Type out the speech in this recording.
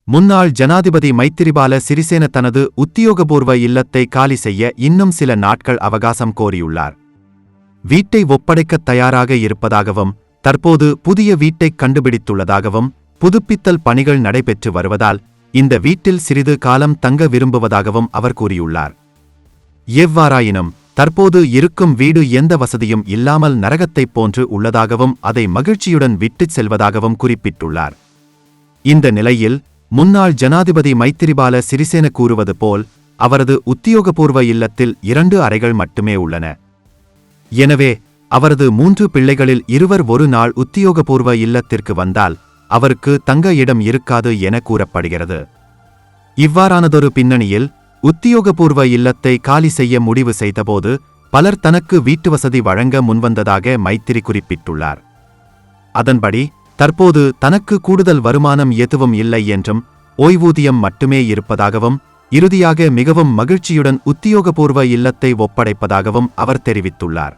முன்னாள் ஜனாதிபதி மைத்திரிபால சிறிசேன தனது உத்தியோகபூர்வ இல்லத்தை காலி செய்ய இன்னும் சில நாட்கள் அவகாசம் கோரியுள்ளார். வீட்டை ஒப்படைக்கத் தயாராக இருப்பதாகவும், தற்போது புதிய வீட்டைக் கண்டுபிடித்துள்ளதாகவும், புதுப்பித்தல் பணிகள் நடைபெற்று வருவதால் இந்த வீட்டில் சிறிது காலம் தங்க விரும்புவதாகவும் அவர் கூறியுள்ளார். எவ்வாறாயினும் தற்போது இருக்கும் வீடு எந்த வசதியும் இல்லாமல் நரகத்தைப் போன்று உள்ளதாகவும் அதை மகிழ்ச்சியுடன் விட்டுச் செல்வதாகவும் குறிப்பிட்டுள்ளார். இந்த நிலையில் முன்னாள் ஜனாதிபதி மைத்திரிபால சிறிசேன கூறுவது போல் அவரது உத்தியோகபூர்வ இல்லத்தில் 2 அறைகள் மட்டுமே உள்ளன. எனவே அவரது 3 பிள்ளைகளில் இருவர் ஒரு நாள் உத்தியோகபூர்வ இல்லத்திற்கு வந்தால் அவருக்கு தங்க இடம் இருக்காது என கூறப்படுகிறது. இவ்வாறானதொரு பின்னணியில் உத்தியோகபூர்வ இல்லத்தை காலி செய்ய முடிவு செய்தபோது பலர் தனக்கு வீட்டுவசதி வழங்க முன்வந்ததாக மைத்திரி குறிப்பிட்டுள்ளார். அதன்படி தற்போது தனக்கு கூடுதல் வருமானம் எதுவும் இல்லை என்றும் ஓய்வூதியம் மட்டுமே இருப்பதாகவும் இறுதியாக மிகவும் மகிழ்ச்சியுடன் உத்தியோகபூர்வ இல்லத்தை ஒப்படைப்பதாகவும் அவர் தெரிவித்துள்ளார்.